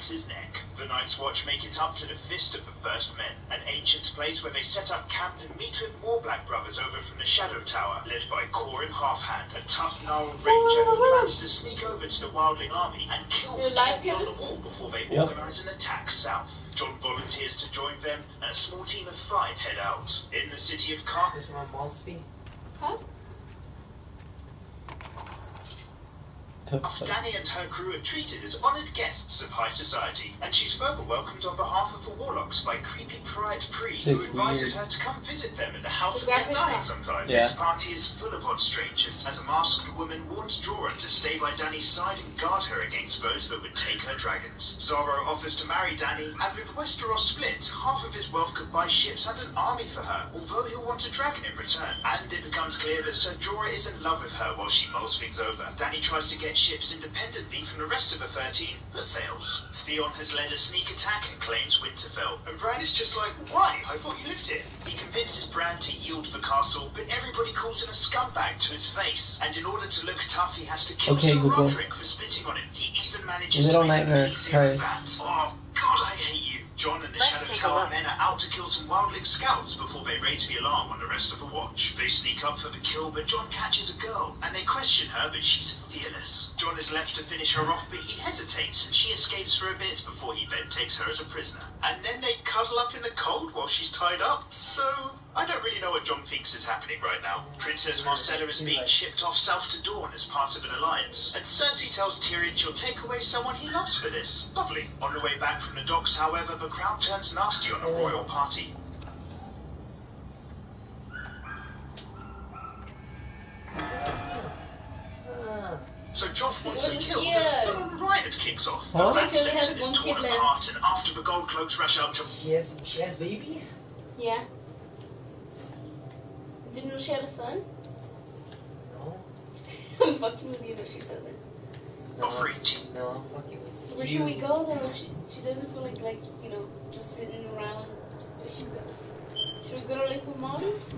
breaks his neck. The Night's Watch make it up to the Fist of the First Men, an ancient place where they set up camp and meet with more Black Brothers over from the Shadow Tower, led by Corin Halfhand, a tough, gnarled ranger who plans to sneak over to the Wildling army and kill the king on the wall before they organize an attack south. John volunteers to join them, and a small team of 5 head out. In the city of Car... This one Malsty? Huh? Danny and her crew are treated as honoured guests of high society, and she's further welcomed on behalf of the Warlocks by creepy Pride Pri, who advises her to come visit them in the House of Dead Dying sometime. Yeah. This party is full of odd strangers, as a masked woman warns Jorah to stay by Danny's side and guard her against those that would take her dragons. Zorro offers to marry Danny, and with Westeros split, half of his wealth could buy ships and an army for her, although he'll want a dragon in return. And it becomes clear that Ser Jorah is in love with her while she mulls things over. Danny tries to get ships independently from the rest of the 13, but fails. Theon has led a sneak attack and claims Winterfell, and Bran is just like, why? I thought you lived here. He convinces Bran to yield the castle, but everybody calls him a scumbag to his face, and in order to look tough, he has to kill Sir Roderick for spitting on him. He even manages to make a peace of that. Oh, God, I hate you. John and the Shadow Tower men are out to kill some wildling scouts before they raise the alarm on the rest of the watch. They sneak up for the kill, but John catches a girl, and they question her, but she's fearless. John is left to finish her off, but he hesitates, and she escapes for a bit before he then takes her as a prisoner. And then they cuddle up in the cold while she's tied up, so... I don't really know what John thinks is happening right now. Princess Marcella is being shipped off south to Dorne as part of an alliance, and Cersei tells Tyrion she'll take away someone he loves for this. Lovely. On the way back from the docks, however, the crowd turns nasty on a royal party. So Joff wants her killed, and a full-on riot kicks off. The Rat Septon is torn apart, and after the Gold Cloaks rush out, She has babies? Yeah. Didn't know she had a son? No. I'm fucking with you, but she doesn't. No, I'm fucking with you. Where should we go though? She doesn't feel like, you know, just sitting around. Where she goes? Should we go to Lake Molly's?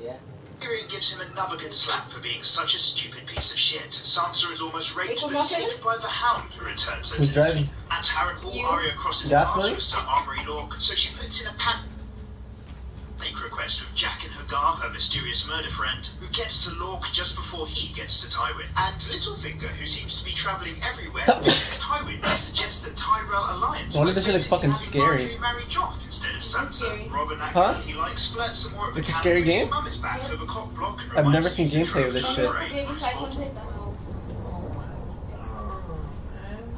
Yeah. Tyrion gives him another good slap for being such a stupid piece of shit. Sansa is almost raped but saved by the Hound, who returns her to the keep. At Harrenhal, Arya crosses paths with Sir Armory Lork, so she puts in a request with Jack and Hagar, her mysterious murder friend, who gets to Lork just before he gets to Tywin. And Littlefinger, who seems to be travelling everywhere, Tywin suggests that Tyrell alliance. Why does this look fucking scary? Marry Joff instead of Sansa. Robin he likes flirts some more at the It's a scary game? Back, so the cock block I've never seen gameplay of this shit. Baby Cyclone's at the house.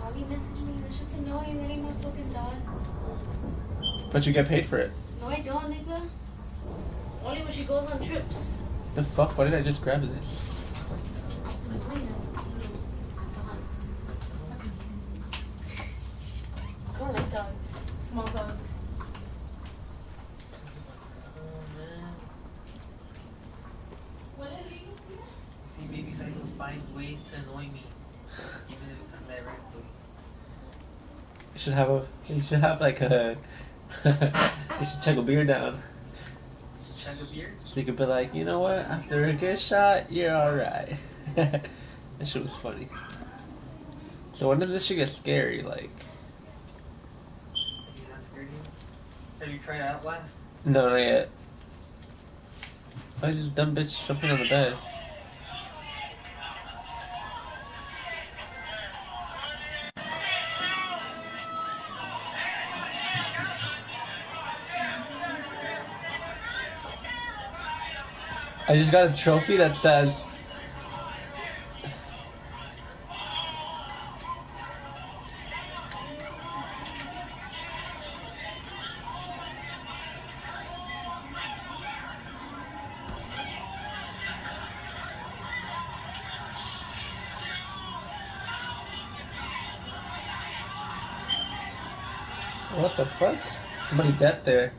Ollie messaged me, this shit's annoying, that ain't my fucking dog. But you get paid for it. No, I don't, nigga. Only when she goes on trips. The fuck? Why did I just grab this? I don't like dogs. Small dogs. What is it? See, baby Cycle finds ways to annoy me, even if it's indirectly. You should have like a. You should check a beer down. Chug a beer? So you could be like, you know what? After a good shot, you're alright. That shit was funny. So when does this shit get scary? Like. Is that scared you? Have you tried Outlast? No, not yet. Why is this dumb bitch jumping on the bed? I just got a trophy that says what the fuck? Somebody dead there.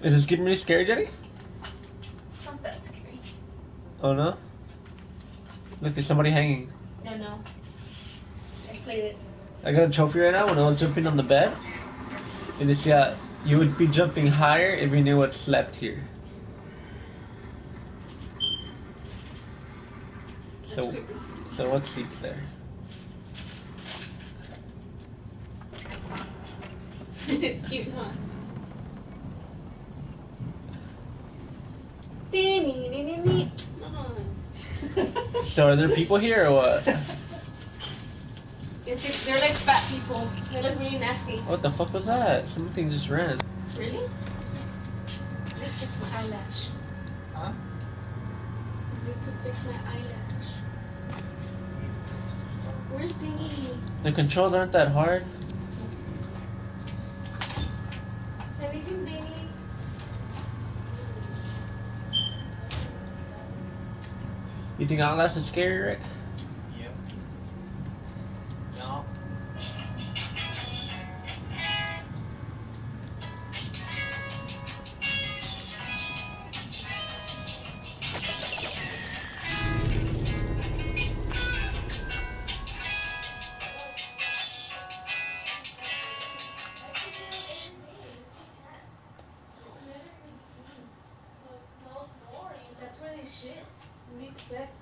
Is this getting really scary, Jenny? It's not that scary. Oh no? Look, there's somebody hanging. No. I played it. I got a trophy right now when I was jumping on the bed. And it's you would be jumping higher if you knew what slept here. That's creepy. So what sleeps there? It's cute, huh? So are there people here or what? They're like fat people. They look really nasty. What the fuck was that? Something just ran. Really? They fix my eyelash. Huh? I need to fix my eyelash. Where's Piggy? The controls aren't that hard. Have you seen Piggy? You think Outlast is scary, Rick? Yep. No. That's really shit. What do you expect?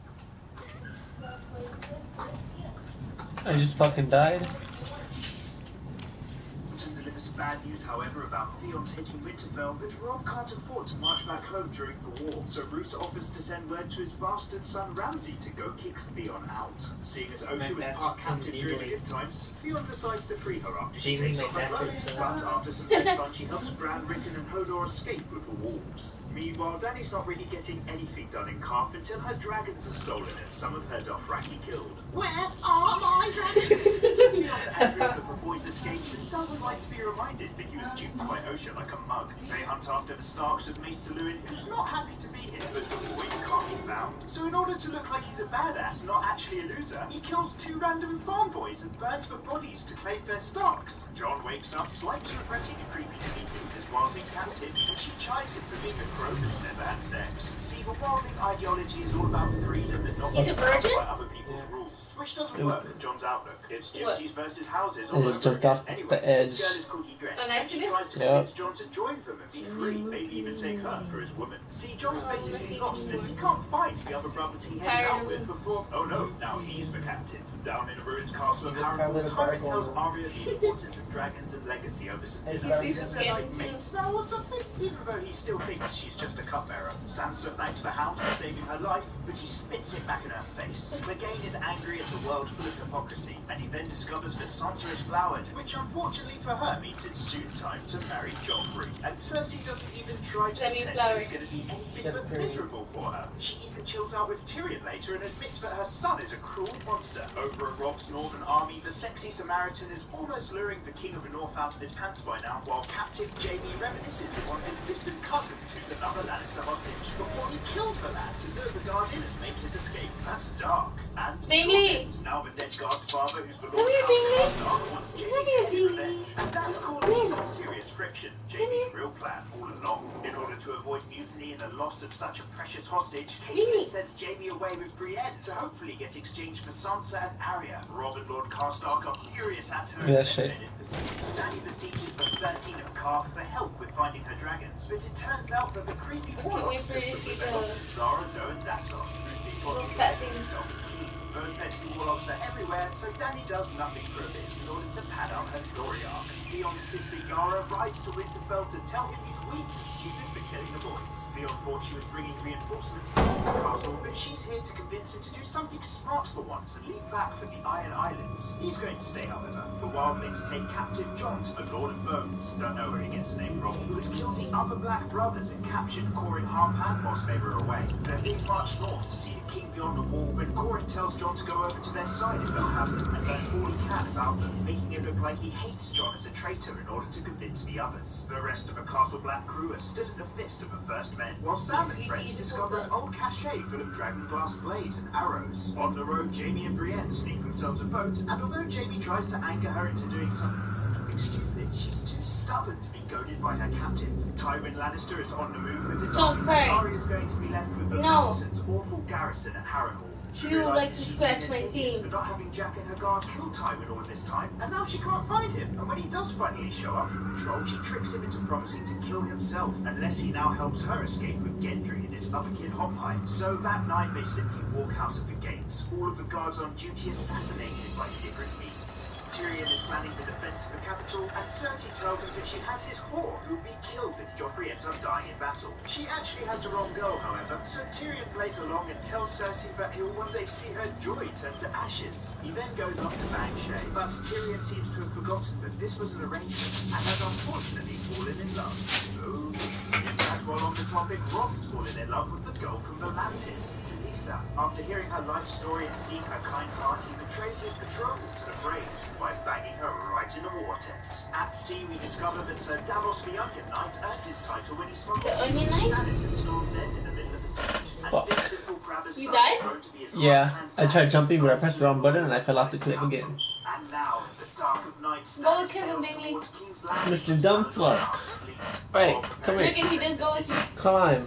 I just fucking died. Delivers bad news, however, about Theon taking Winterfell, but Rob can't afford to march back home during the war, so Bruce offers to send word to his bastard son Ramsay to go kick Theon out. Seeing as Osha was part captive during the good times, Theon decides to free her after she takes off her clothes, but after some fun, she helps Bran, Rickon and Hodor escape with the wolves. Meanwhile, Dany's not really getting anything done in Karth until her dragons are stolen and some of her Dothraki killed. Where are my dragons? Theon's angry that the boys escaped and doesn't like to be reminded that he was duped by Osha like a mug. They hunt after the Starks with Mace Luwin, who's not happy to be here, but the boys can't be found. So in order to look like he's a badass, not actually a loser, he kills 2 random farm boys and burns for bodies to claim their Starks. Jon wakes up slightly regretting a creepy sneaking his wildling captive, and she chides him for being a crow that's never had sex. See, the wildling ideology is all about freedom and not He's a being bound virgin? by other people's rules, which doesn't work in Jon's outlook. It's gypsies versus houses I all just over jumped again. off Anyway, the edge. this girl is called Ygritte, An and she accident? tries to convince Jon to join them and be free, maybe even take her for his woman. See, Jon's basically lost and he can't find the other brothers he hanged out with before. Oh no, now he's the captain. Down in a ruined castle of Harrenhal, Tywin tells Arya the importance of dragons and legacy over some He sleeps with they're like Galen mates now or something, even though he still thinks she's just a cupbearer. Sansa thanks the Hound for saving her life, but she spits it back in her face. Clegane is angry at a world full of hypocrisy, and he then discovers that Sansa is flowered, which unfortunately for her means it's soon time to marry Joffrey. And Cersei doesn't even try to pretend it's going to be anything but miserable for her. She even chills out with Tyrion later and admits that her son is a cruel monster. Over at Rob's northern army, the sexy Samaritan is almost luring the King of the North out of his pants by now, while captive Jaime reminisces on his distant cousins who's another Lannister hostage before he kills the lad to lure the Guardian and make his escape. That's dark. And Bingley! now the dead guard's father, who's the Come Lord here, Council Bingley! Stark, wants Jaime's head in revenge. And that's causing some serious friction. Jaime's real plan all along. In order to avoid mutiny and the loss of such a precious hostage, Caitlin sends Jaime away with Brienne to hopefully get exchanged for Sansa and Arya. Robb and Lord Karstark are furious at her and send men in pursuit. Dany besieges the 13 of Karth for help with finding her dragons, but it turns out that the creepy warlocks for you to see Zara, Zoe and Daxos, those fat things. Those pesky warlocks are everywhere, so Dany does nothing for a bit in order to pad out her story arc. Theon's sister Yara rides to Winterfell to tell him he's weak and stupid for killing the boys. Theon thought she was bringing reinforcements to the castle, but she's here to convince him to do something smart for once and leave back for the Iron Islands. He's going to stay, however. The wildlings take captive Jon to the Lord of Bones, don't know where he gets the name from, who has killed the other Black brothers and captured Corin half-hand whilst they were away. They're being marched north to see the king beyond the wall, but Corin tells Jon to go over to their side if they'll have them, and learn all he can about them, making it look like he hates Jon as a traitor in order to convince the others. The rest of the Castle Black crew are still in the fist of the first men, while Sam and friends discover an old cache full of dragonglass blades and arrows. On the road, Jaime and Brienne sneak themselves a boat, and although Jaime tries to anger her into doing something stupid, she's too stubborn to be goaded by her captain. Tywin Lannister is on the move with his Don't army, cry. and Arya is going to be left with the No. mountain's awful garrison at Harrenhal. She You like realizes to she's scratch been my an idiot theme. for not having Jack and her guard kill Tywin all this time, and now she can't find him. And when he does finally show up from patrol, she tricks him into promising to kill himself, unless he now helps her escape with Gendry and his other kid Hophai. So that night they simply walk out of the gates, all of the guards on duty assassinated by different means. Tyrion is planning the defense of the capital, and Cersei tells him that she has his whore, who will be killed if Joffrey ends up dying in battle. She actually has the wrong girl, however, so Tyrion plays along and tells Cersei that he'll one day see her joy turn to ashes. He then goes off to bang Shay, but Tyrion seems to have forgotten that this was an arrangement, and has unfortunately fallen in love. Oh, in fact, while on the topic, Rob's fallen in love with the girl from the Atlantis. After hearing her life story and seeing her kind heart, he betrays his betrothal to the Freys by banging her right in the war tent. At sea, we discover that Sir Davos the Onion Knight earned his title when he smuggled The Onion Knight? Stannis and Storm's End in the middle of the siege. Fuck. And Dick Simple Grabber's You son died? is known to be his Yeah, right-hand I tried man. jumping, but I pressed the wrong button and I fell off the cliff again. And now, in the dark of night, Go Stannis with Kevin sails Bingley. towards King's Landing. Mr. Dumpfuck. Right, come Look, here. and he does go with you. Climb.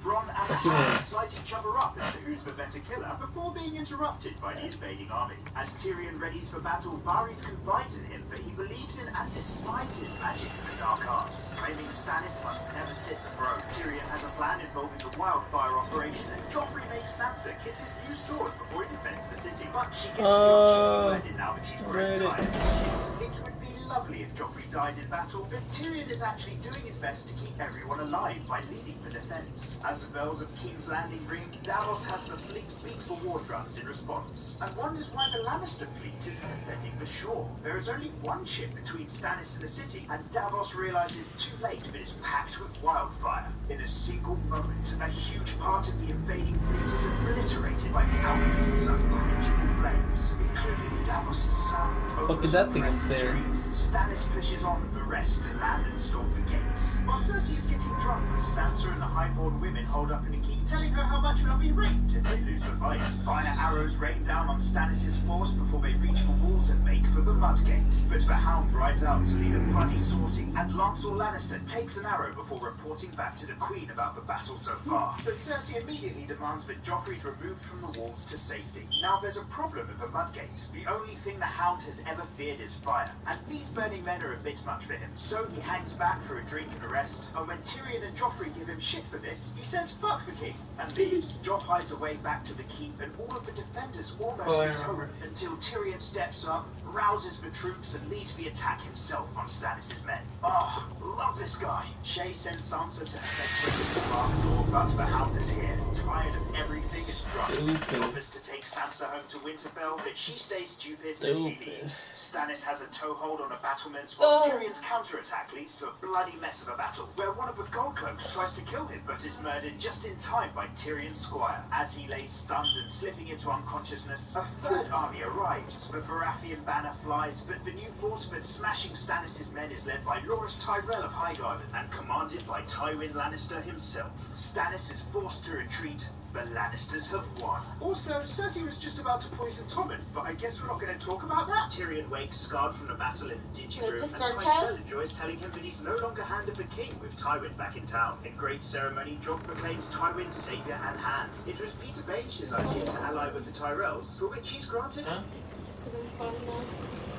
Bronn and Fuck you, man. Hound sight each other up as to who's the better killer before being interrupted by the invading army. As Tyrion readies for battle, Varys confides in him that he believes in and despises magic and the dark arts, claiming Stannis must never sit the throne. Tyrion has a plan involving the wildfire operation, and Joffrey makes Sansa kiss his new sword before he defends the city. But she gets real cheeky wedded now that she's grown really? tired of this shit. It would be lovely if Joffrey died in battle, but Tyrion is actually doing his best to keep everyone alive by leading the defense. As the bells of King's Landing ring, Davos has the fleet beat for war drums in response, and wonders why the Lannister fleet isn't defending the shore. There is only one ship between Stannis and the city, and Davos realizes too late that it's packed with wildfire. In a single moment, a huge part of the invading fleet is obliterated by the Outland's unquenchable flames, including Davos' son. Fuck is that thing up there? Stannis pushes on with the rest to land and storm the gates. While Cersei is getting drunk, Sansa and the highborn women hold up in a key, telling her how much they'll be raped if they lose the fight. Fire arrows rain down on Stannis' force before they reach the walls and make for the Mudgate. But the Hound rides out to lead a bloody sorting, and Lancel Lannister takes an arrow before reporting back to the Queen about the battle so far. So Cersei immediately demands that Joffrey is removed from the walls to safety. Now there's a problem with the Mudgate. The only thing the Hound has ever feared is fire, and these burning men are a bit much for him. So he hangs back for a drink and a rest, and when Tyrion and Joffrey give him shit for this, he says fuck the king and leaves. Joff hides away back to the keep, and all of the defenders almost get home until Tyrion steps up, rouses the troops, and leads the attack himself on Stannis' men. Oh, love this guy. Shay sends Sansa to effect the Mark door, but the Hound is here, tired of everything and drunk. He offers to take Sansa home to Winterfell, but she stays stupid and he leaves. Stannis has a toehold on a battlement, while Tyrion's counterattack leads to a bloody mess of a battle, where one of the Gold Cloaks tries to kill him, but is murdered just in time by Tyrion's squire. As he lays stunned and slipping into unconsciousness, a third army arrives. The Baratheon banner flies, but the new force that's smashing Stannis' men is led by Loras Tyrell of Highgarden and commanded by Tywin Lannister himself. Stannis is forced to retreat. The Lannisters have won. Also, Cersei was just about to poison Tommen, but I guess we're not going to talk about that. Tyrion wakes scarred from the battle in the dingy room, and Pycelle enjoys telling him that he's no longer Hand of the King with Tywin back in town. In great ceremony, Jon proclaims Tywin saviour and Hand. It was Peter Baelish's idea to ally with the Tyrells, for which he's granted.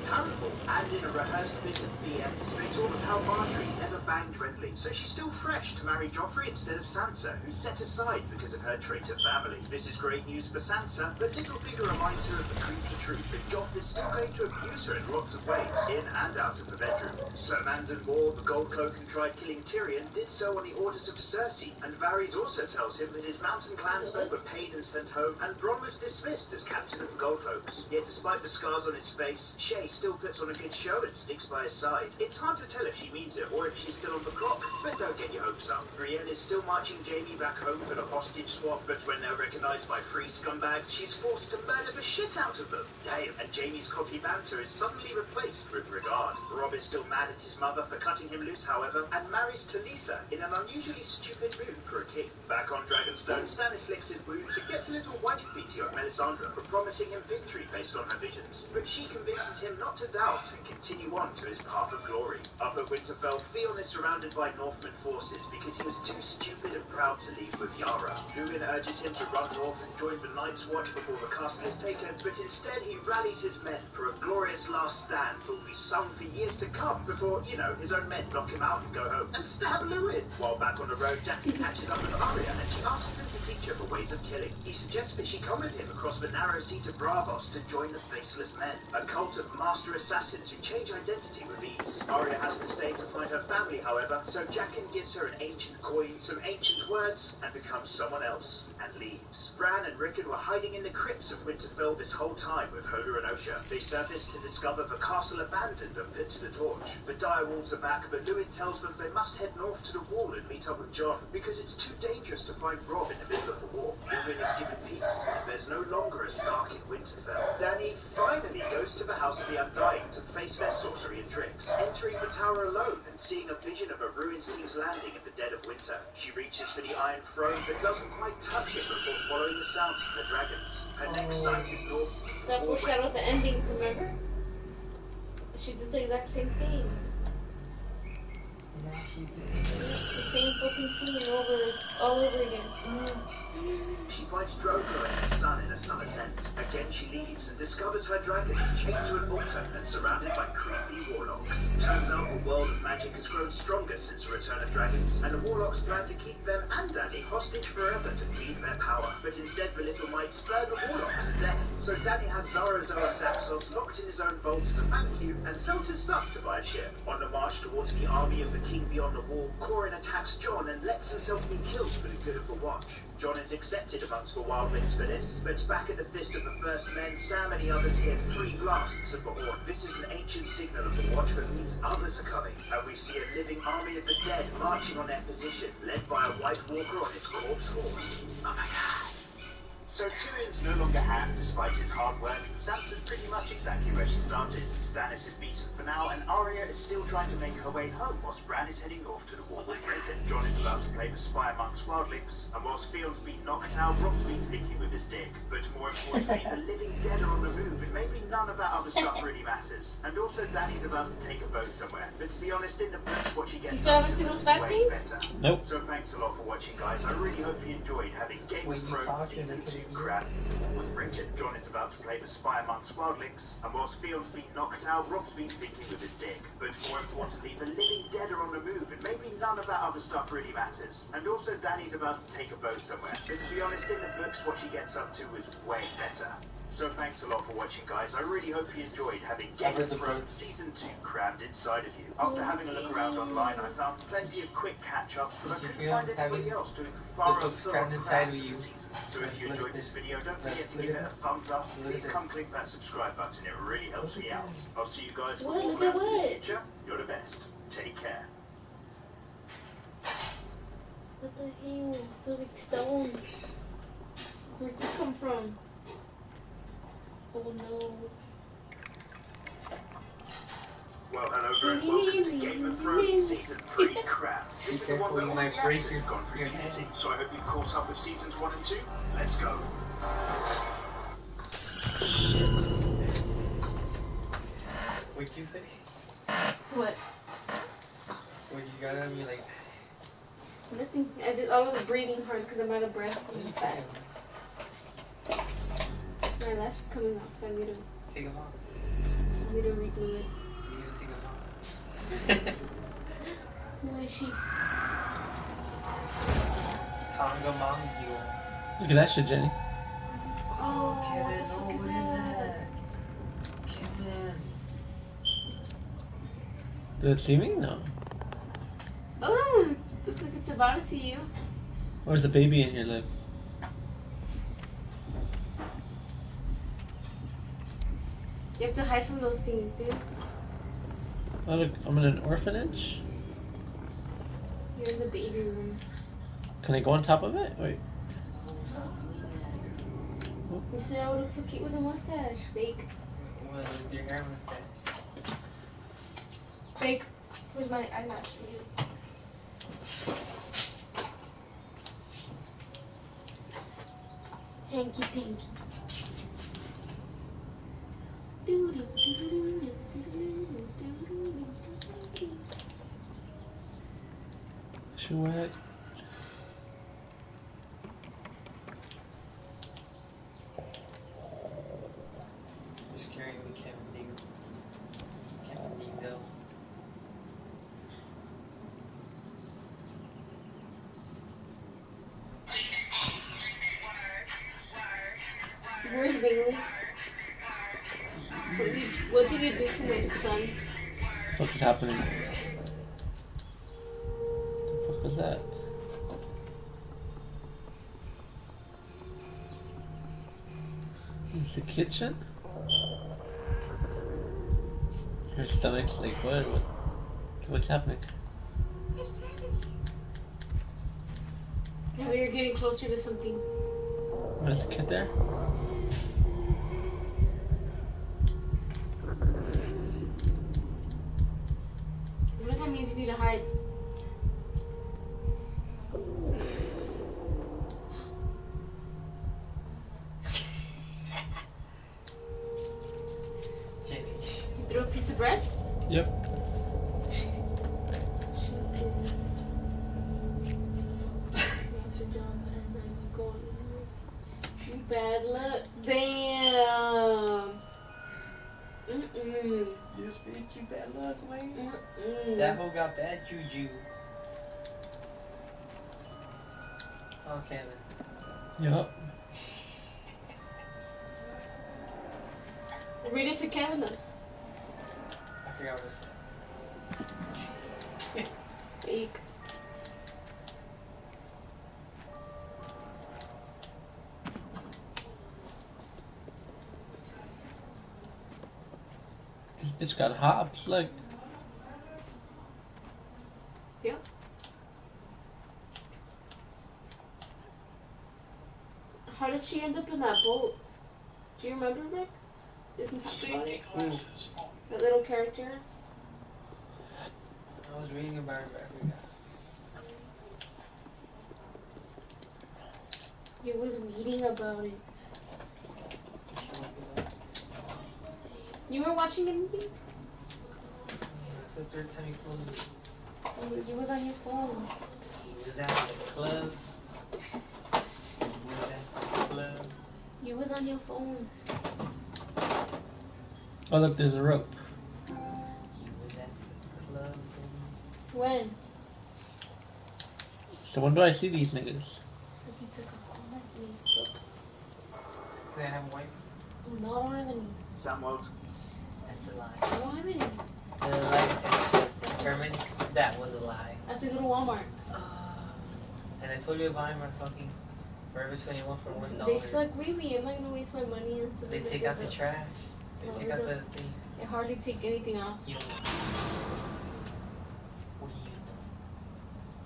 Powerful, and in a rehearsed bit of BS, they talk of how Marjorie never banged Renly, so she's still fresh to marry Joffrey instead of Sansa, who's set aside because of her traitor family. This is great news for Sansa, but Littlefinger reminds her of the creepy truth that Joff is still going to abuse her in lots of ways, in and out of the bedroom. Sir Mandon Moore, the Gold Cloak who tried killing Tyrion, did so on the orders of Cersei, and Varys also tells him that his mountain clansmen were paid and sent home, and Bronn was dismissed as captain of the Gold Cloaks. Yet despite the scars on his face, Shay still puts on a good show and sticks by his side. It's hard to tell if she means it or if she's still on the clock, but don't get your hopes up. Brienne is still marching Jaime back home for the hostage swap, but when they're recognized by three scumbags, she's forced to murder the shit out of them. Damn, and Jaime's cocky banter is suddenly replaced with regard. Robb is still mad at his mother for cutting him loose, however, and marries Talisa in an unusually stupid move for a king. Back on Dragonstone, Stannis licks his wounds and gets a little wife beating of Melisandre for promising promising him victory based on her visions. But she convinces him not to doubt and continue on to his path of glory. Up at Winterfell, Theon is surrounded by Northman forces because he was too stupid and proud to leave with Yara. Luwin urges him to run north and join the Night's Watch before the castle is taken, but instead he rallies his men for a glorious last stand that will be sung for years to come before, his own men knock him out and go home and stab Luwin. While back on the road, Jackie catches up with Arya and she asks him to teach her the ways of killing. He suggests that she come with him across the narrow sea to Bravos to join the Faceless Men, a cult of master assassins who change identity with ease. Arya has to stay to find her family, however, so Jaqen gives her an ancient coin, some ancient words, and becomes someone else, and leaves. Bran and Rickon were hiding in the crypts of Winterfell this whole time with Hodor and Osha. They surface to discover the castle abandoned and put to the torch. The dire wolves are back, but Luwin tells them they must head north to the wall and meet up with Jon, because it's too dangerous to find Robb in the middle of the war. Luwin is given peace, and there's no longer a Stark in Winterfell. Dany finally goes to the House of the Undying to face their sorcery and tricks, entering the tower alone and seeing a vision of a ruined King's Landing in the dead of winter. She reaches for the Iron Throne, but doesn't quite touch it before following the sounds from the dragons. Her next sight is north. That foreshadowed the ending, remember? She did the exact same thing. Yeah, she did. The same fucking scene all over again. She finds Drogo and his son in a summer tent. Again she leaves and discovers her dragon is chained to an altar and surrounded by creepy warlocks. Turns out the world of magic has grown stronger since the return of dragons, and the warlocks plan to keep them and Dany hostage forever to feed their power. But instead the little mites burn the warlocks to death. So Dany has Zara's own Daxos locked in his own vault as a thank you and sells his stuff to buy a ship. On the march towards the army of the king beyond the wall, Corin attacks Jon and lets himself be killed for the good of the Watch. Jon is accepted amongst the wildlings for this, but back at the Fist of the First Men, Sam and the others hear 3 blasts of the Horn. This is an ancient signal of the Watch that means others are coming, and we see a living army of the dead marching on their position, led by a White Walker on his corpse horse. Oh my god. So Tyrion's no longer had, despite his hard work. Sansa's pretty much exactly where she started. Stannis is beaten for now, and Arya is still trying to make her way home whilst Bran is heading north to the wall with Rickon. Jon is about to play the spy amongst wildlings, and whilst Theon's been knocked out, Rob's been thinking with his dick. But more importantly, the living dead are on the move, and maybe none of that other stuff really matters. And also Dany's about to take a boat somewhere. But to be honest, in the books, what she gets You still haven't seen those bad way things? better. Nope. So thanks a lot for watching, guys. I really hope you enjoyed having Game When of you Thrones talk, Season they 2 can- crap with Rickon. Jon is about to play the spy amongst wildlings, and whilst Theon's been knocked out, Rob's been thinking with his dick. But more importantly, the living dead are on the move, and maybe none of that other stuff really matters. And also Dany's about to take a boat somewhere. But to be honest, in the books, what she gets up to is way better. So thanks a lot for watching, guys. I really hope you enjoyed having Game of Thrones Season 2 crammed inside of you. After having a look around online, I found plenty of quick catch-ups, but I Did you couldn't feel find anybody having else doing the far books up crammed inside of you? season. So if you Look enjoyed at this this. video, don't forget to Look give at it a this. thumbs up. Look at Please this. come click that subscribe button. It really helps Look me at out. this. I'll see you guys for What? more Look at crams in the what? future. You're the best. Take care. What the hell? Those like stones. Where'd this come from? Oh no. Well, hello and welcome to Game of Thrones Season 3 crap. This is the one where all the actors have gone through puberty, so I hope you've caught up with Seasons 1 and 2. Let's go. Shit. What'd you say? What? What you got on me like? Nothing. I was breathing hard because I'm out of breath. My lash is coming off, so I need to Take them off. reglue it. You need to take them off. Who is she? Tonga Mongol. Look at that shit, Jenny. Oh, Kevin, what the fuck what is is that? that? Kevin. Did it see me? No. Oh, looks like it's about to see you. Or is a baby in here, look? You have to hide from those things, dude. Oh, look, I'm in an orphanage. You're in the baby room. Can I go on top of it? Wait. You said I would look so cute with a mustache. Fake. What is your hair mustache? Fake. Where's my eyelash for you? Hanky panky. She wet. You're scaring me, Kevin Dingo. Kevin Dingo. Where's Bailey? What did you do to my son? What's happening? What the fuck was that? Is the kitchen? Her stomach's like, what? What's happening? Now you're getting closer to something. There's a kid there? What does that mean you need to hide? Jenny. You threw a piece of bread? Yep. Bad luck. Damn. Yes, bitch, you bad luck, man. Mm-mm. That hoe got bad juju. Oh, Kevin. Yep. Read it to Kevin then. I forgot what it said. Fake. It's got hops, like. Yeah. How did she end up in that boat? Do you remember, Rick? Isn't talk about it? That little character? I was reading about it, but I forgot. He was reading about it. You were watching anything? It's the third time you closed it. You was on your phone. He was at the club. He was at the club. You was on your phone. Oh, look, there's a rope. He was at the club, Jenny. When? So when do I see these niggas? He took a phone with me. Did I have a wife? No, I don't have any. Samuel, That's a lie. I don't have any. The lie detector test determined that was a lie. I have to go to Walmart. And I told you to buy my fucking Forever 21 for $1. They suck really. I'm not gonna waste my money until They make take this out the up. trash. They No, take they out the don't. thing. They hardly take anything off. You don't know. What do you know?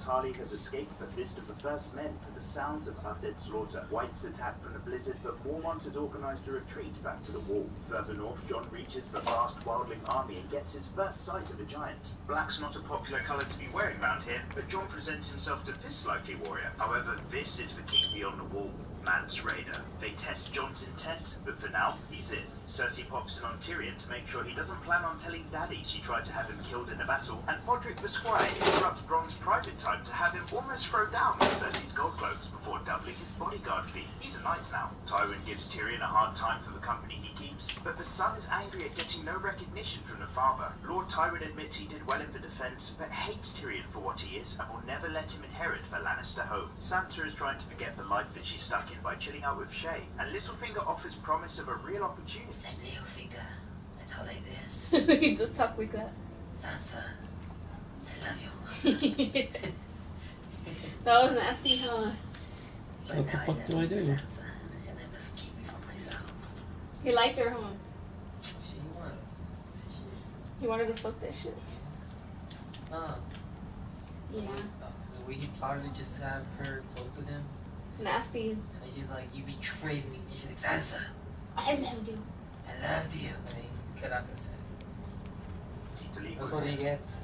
Tali has escaped the fist of the first men to the sounds of undead slaughter. White's attack from the blizzard, but Mormont has organised a retreat back to the wall. Further north, John reaches the vast wildling army and gets his first sight of a giant. Black's not a popular colour to be wearing round here, but John presents himself to this likely warrior. However, this is the king beyond the wall, Mance Raider. They test John's intent, but for now, he's in. Cersei pops in on Tyrion to make sure he doesn't plan on telling Daddy she tried to have him killed in a battle, and Podrick the Squire interrupts Bronn's private time to have him almost throw down with Cersei's gold cloaks before doubling his bodyguard fee. He's a knight now. Tywin gives Tyrion a hard time for the company he keeps, but the son is angry at getting no recognition from the father. Lord Tywin admits he did well in the defence, but hates Tyrion for what he is and will never let him inherit the Lannister home. Sansa is trying to forget the life that she's stuck in by chilling out with Shae, and Littlefinger offers promise of a real opportunity. And Littlefinger, I talk like this. He does talk like that. Sansa, I love you. That was nasty, huh? So what the fuck do I do? Sansa, and I must keep it for myself. He liked her, huh? She wanted that shit. He wanted to fuck that shit. Yeah. The way he plotted just to have her close to him. Nasty. And then she's like, you betrayed me. And she's like, Sansa, I love you. I loved you. And then he cut off his head. That's what he gets.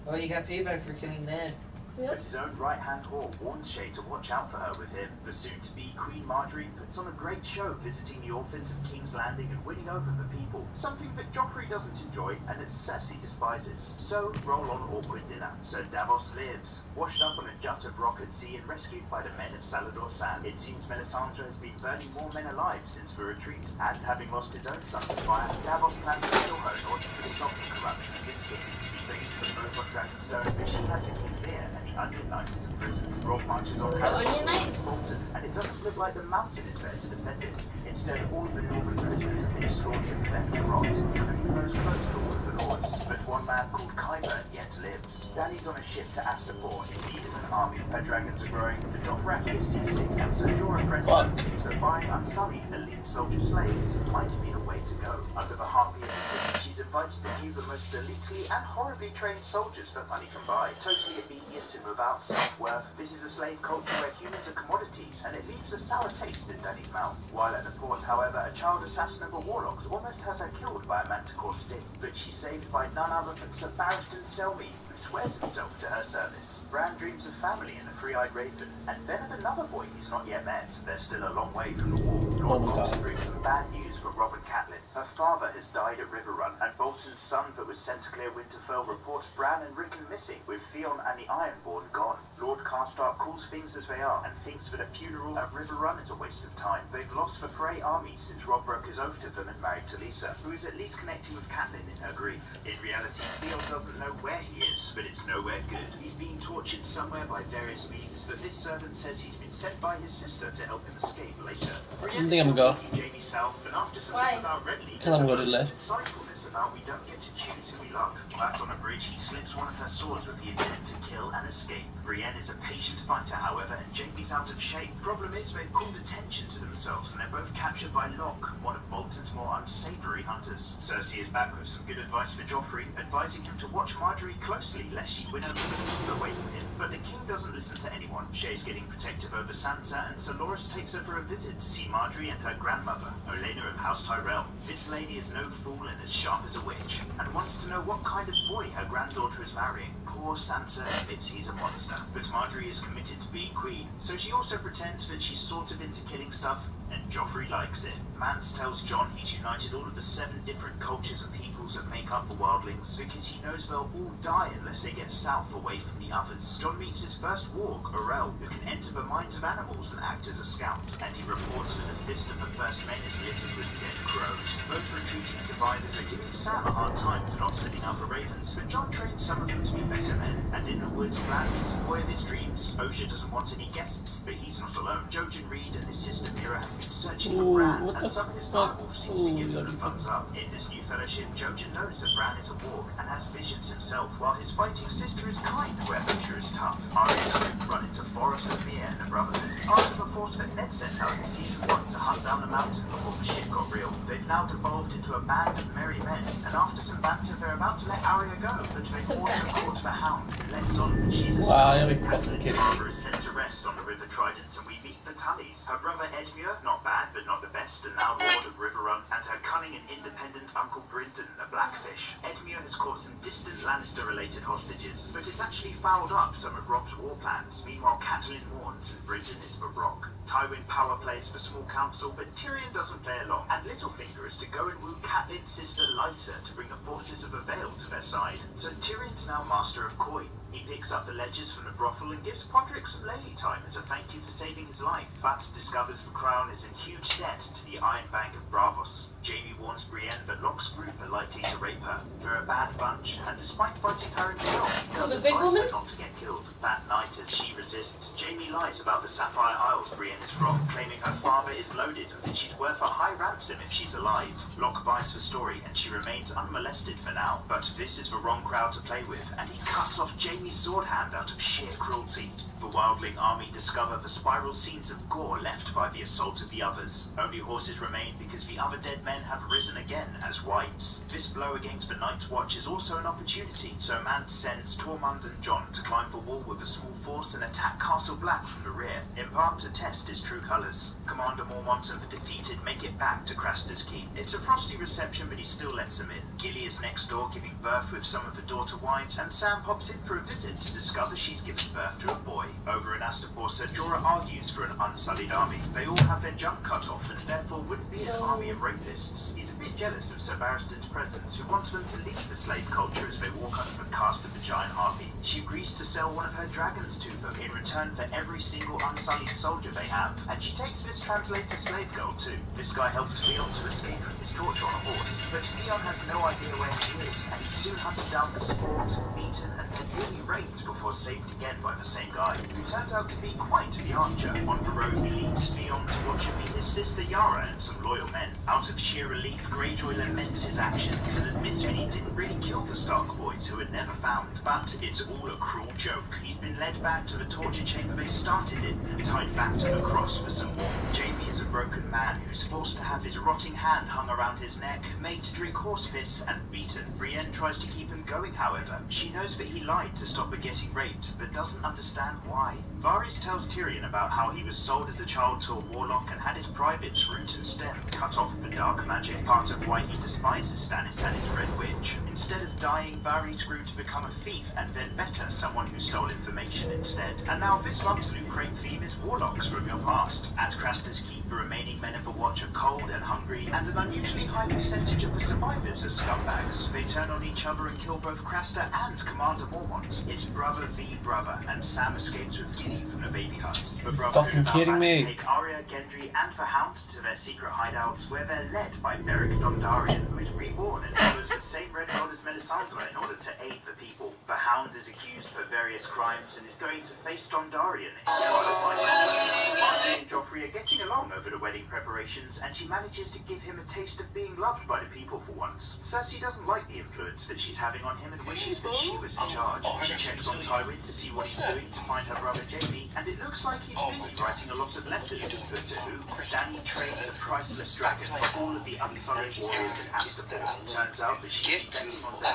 Oh, he got payback for killing Ned. But his own right-hand whore warns Shay to watch out for her with him. The soon-to-be Queen Marjorie puts on a great show visiting the orphans of King's Landing and winning over the people, something that Joffrey doesn't enjoy and that Cersei despises. So, roll on awkward dinner. Sir Davos lives, washed up on a jut of rock at sea and rescued by the men of Salador Sand. It seems Melisandre has been burning more men alive since the retreat, and having lost his own son to fire, Davos plans to kill her in order to stop the corruption of his king. Faced them both on Dragonstone, but she has the king's ear, and the Onion Knight is in prison. Rob marches on Harrow and Bolton, and it doesn't look like the mountain is there to defend it. Instead, all of the Northern prisoners have been slaughtered and left to rot, including those close to all of the lords. But one man called Qyburn yet lives. Dany's on a ship to Astapor in need of an army. Her dragons are growing, the Dothraki is seasick, and Sir Jorah Frenton believes that buying unsullied elite soldier slaves might be the way to go. Under the Harpy of the city, she's invited to view the most elitely and horribly trained soldiers that money can buy. Totally obedient and without self-worth, this is a slave culture where humans are commodities, and it leaves a sour taste in Dany's mouth. While at the port, however, a child assassin of the Warlocks almost has her killed by a manticore sting, but she's saved by none other than Sir Barristan Selmy, who swears himself to her service. Bran dreams of family and a free-eyed raven, and then of another boy he's not yet met. They're still a long way from the wall. Lord Bolton brings some bad news for Rob and Catelyn. Her father has died at Riverrun, and Bolton's son that was sent to clear Winterfell reports Bran and Rickon missing, with Theon and the Ironborn gone. Lord Karstark calls things as they are, and thinks that a funeral at Riverrun is a waste of time. They've lost the Frey army since Rob broke his oath to them and married Talisa, who is at least connecting with Catelyn in her grief. In reality, Theon doesn't know where he is, but it's nowhere good. He's being tortured somewhere by various means, but this servant says he's been sent by his sister to help him escape later. I think I'm gonna go. Jamie South, and after something about Redley, Because I'm going to left. insightfulness about we don't get to choose who we love. Back on a bridge, he slips one of her swords with the intent to kill and escape. Brienne is a patient fighter, however, and Jamie's out of shape. Problem is, they've called attention to themselves, and they're both captured by Locke, one of Bolton's more unsavory hunters. Cersei is back with some good advice for Joffrey, advising him to watch Marjorie closely, lest she win over the people away from him. But the king doesn't listen to anyone. Shay's getting protective over Sansa, and Sir Loras takes her for a visit to see Marjorie and her grandmother, Olenna of House Tyrell. This lady is no fool and as sharp as a witch, and wants to know what kind of boy her granddaughter is marrying. Poor Sansa admits he's a monster, but Marjorie is committed to being queen, so she also pretends that she's sort of into killing stuff, and Joffrey likes it. Mance tells Jon he's united all of the 7 different cultures and peoples that make up the wildlings, because he knows they'll all die unless they get south away from the others. Jon meets his first warg, Orell, who can enter the minds of animals and act as a scout, and he reports that the fist of the First Men is littered with dead crows. Both retreating survivors are giving Sam a hard time for not sending out the ravens, but Jon trains some of them to be better men, and in the woods, Bran meets the boy of his dreams. Osha doesn't want any guests, but he's not alone. Jojen Reed and his sister Mira have been searching for Bran, and some of his direwolves seem to give them a thumbs up. In this new fellowship, Jojen knows that Bran is a warg and has visions himself, while his fighting sister is kind, where nature is tough. Arya's group run into Forrest and Mia and the Brotherhood. After the force that Ned sent out in season 1 to hunt down the mountain before the shit got real, they've now devolved into a band of merry men, and after some banter, they're about to let Arya go, but they also caught the Hound, who lets on that she's a Catelyn's father is sent to rest on the River Trident, and we meet the Tullys. Her brother Edmure, not bad, but not the best, and now Lord of Riverrun, and her cunning and independent uncle Brinton, a Blackfish. Edmure has caught some distant Lannister-related hostages, but it's actually fouled up some of Rob's war plans. Meanwhile, Catelyn mourns, and Brinton is the Rock. Tywin power plays for small council, but Tyrion doesn't play along, and Littlefinger is to go and woo Catelyn's sister Lysa to bring the forces of the Vale to their side. So Tyrion's now master of coin. He picks up the ledgers from the brothel and gives Podrick some lady time as a thank you for saving his life, but discovers the crown is in huge debt to the Iron Bank of Bravos. Jaime warns Brienne that Locke's group are likely to rape her. They're a bad bunch, and despite fighting her in jail, he does advise her not to get killed. That night, as she resists, Jaime lies about the Sapphire Isles Brienne is from, claiming her father is loaded and that she's worth a high ransom if she's alive. Locke buys the story, and she remains unmolested for now. But this is the wrong crowd to play with, and he cuts off Jaime's sword hand out of sheer cruelty. The wildling army discover the spiral scenes of gore left by the assault of the others. Only horses remain because the other dead men have risen again as whites. This blow against the Night's Watch is also an opportunity, so Mance sends Tormund and Jon to climb the wall with a small force and attack Castle Black from the rear, in part to test his true colours. Commander Mormont Wanton for defeated make it back to Craster's Keep. It's a frosty reception, but he still lets them in. Gilly is next door giving birth with some of the daughter wives, and Sam pops in for a visit to discover she's given birth to a boy. Over in Astapor, Sir Jorah argues for an unsullied army. They all have their junk cut off and therefore wouldn't be an army of rapists. He's a bit jealous of Sir Barristan's presence, who wants them to leave the slave culture as they walk under the cast of the giant harpy. She agrees to sell one of her dragons to them in return for every single unsullied soldier they have. And she takes this translator slave girl too. This guy helps Leon to escape from his torture on a horse. But Leon has no idea where he is, and he's soon hunted down for sport, beaten, and then nearly raped before saved again by the same guy, who turns out to be quite the archer. On the road, he leads Leon to watch him meet his sister Yara and some loyal men. Out of sheer relief, Greyjoy laments his actions and admits that he didn't really kill the Stark boys, who were never found. But it's all a cruel joke. He's been led back to the torture chamber they started in and tied back to the cross for some more. Jamie is a broken man who's forced to have his rotting hand hung around his neck, made to drink horse piss, and beaten. Brienne tries to keep him going, however. She knows that he lied to stop her getting raped, but doesn't understand why. Varys tells Tyrion about how he was sold as a child to a warlock and had his privates root and stem cut off for dark magic, part of why he despises Stannis and his Red Witch. Instead of dying, Varys grew to become a thief, and then better, someone who stole information instead. And now this month's Loot Crate theme is warlocks from your past. At Craster's Keep, the remaining men of the Watch are cold and hungry, and an unusually high percentage of the survivors are scumbags. They turn on each other and kill both Craster and Commander Mormont. It's brother v brother, and Sam escapes with Gilly from the baby hut. The Fucking kidding me. Take Arya, Gendry, and the Hound to their secret hideouts, where they're led by Beric Dondarrion, who is reborn and follows the same red god as Melisandre in order to aid the people. The Hound is accused for various crimes and is going to face Dondarrion in trial by Marjorie and Joffrey are getting along over the wedding preparations, and she manages to give him a taste of being loved by the people for once. Cersei doesn't like the influence that she's having on him and wishes that she was in charge. She checks on Tywin to see what he's doing to find her brother Jaime, and it looks like he's busy writing a lot of letters. But to who? Dany trains a priceless dragon for all of the unsullied warriors in Astapor. Turns out that she's betting on them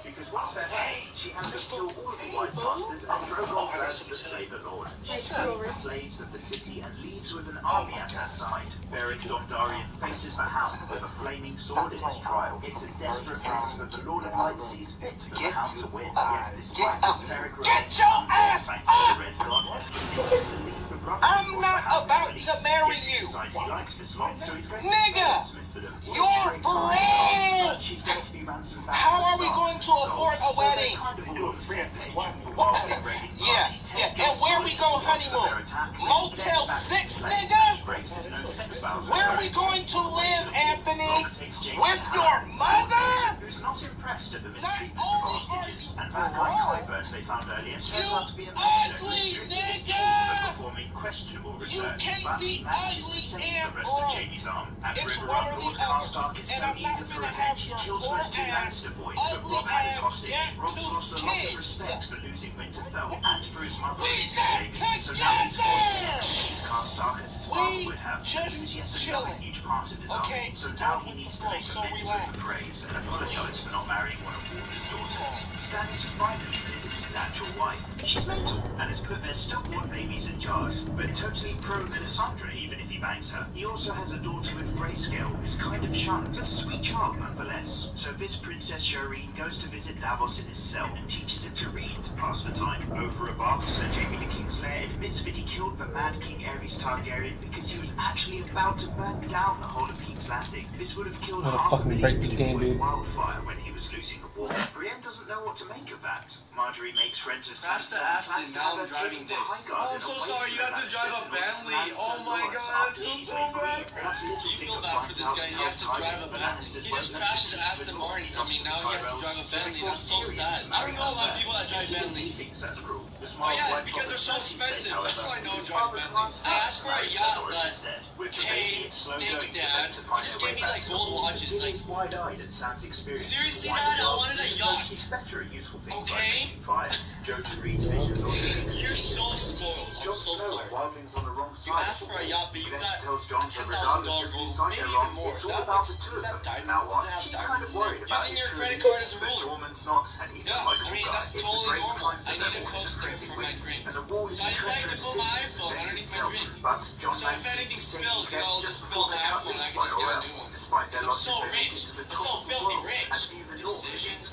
because once they're hers, she has to kill all of the White Masters and Drogon burns the Slaver Lord. She slays the slaves of the city and leaves with an army at her side. Beric Dondarrion faces the Hound with a flaming sword in his trial. It's a desperate race, but the Lord of Light sees fit for the Hound to win. Yet despite his Beric revenge, thanks to the Red God, I'm not about to marry you. Nigga! You're broke! How are we going to afford a wedding? Yeah. And where we go honeymoon? Motel 6, nigga? Where are we going to live, Anthony? With your mother? Who's not impressed at the mistreatment of hostages, and that guy Qyburn they found earlier turns out to be a ugly nigga! performing questionable research, can't but be he manages to ugly save and the rest of Jaime's arm. At River Run, Lord Karstark is so eager for revenge, he kills those two Lannister boys that Robb had as hostage. Robb's lost a lot of respect for losing Winterfell and for his mother, Jaime, so now he's forced to Karstark as his father would have, to lose yet another huge part of his arm. So now he needs to make amends with the phrase and apologize for not marrying one of Walter's daughters. Stannis finally visits his actual wife. She's mental and has put their stillborn babies in jars, but totally pro-Melisandre even if he bangs her. He also has a daughter with grayscale who's kind of shunned, but a sweet child nonetheless. So this Princess Shireen goes to visit Davos in his cell and teaches him to read to pass the time. Over a bath, Sir Jaime the Kingslayer admits that he killed the mad King Aerys Targaryen because he was actually about to burn down the whole of King's Landing. This would have killed half a million people in wildfire when he was losing the war. Brienne doesn't know what to make of that. Marjorie makes friends with Sansa and plans to have her taken to Highgarden. I'm so sorry, you have to drive a Bentley. Oh my god, I feel so bad. You feel bad for this guy, he has to drive a Bentley. He just crashed his Aston Martin. I mean, now he has to drive a Bentley. That's so sad. I don't know a lot of people that drive Bentleys. Oh yeah, it's because they're so expensive. That's why no one drives Bentleys. I asked for a yacht, but hey, thanks Dad. He just gave me like gold watches. Like, seriously Dad, I wanted a yacht. Okay? You're so spoiled. I'm so sorry. You asked for a yacht, but you got a $10,000 goal, maybe even more. Is that diamonds? Does it have diamonds in there? Using your credit card as a ruler. Yeah, I mean, that's totally normal. I need a coaster for my drink. So I decided to put my iPhone underneath my drink. So if anything spills, you know, I'll just spill my iPhone and I can just get a new one. Because I'm so rich. I'm so filthy rich. Decisions.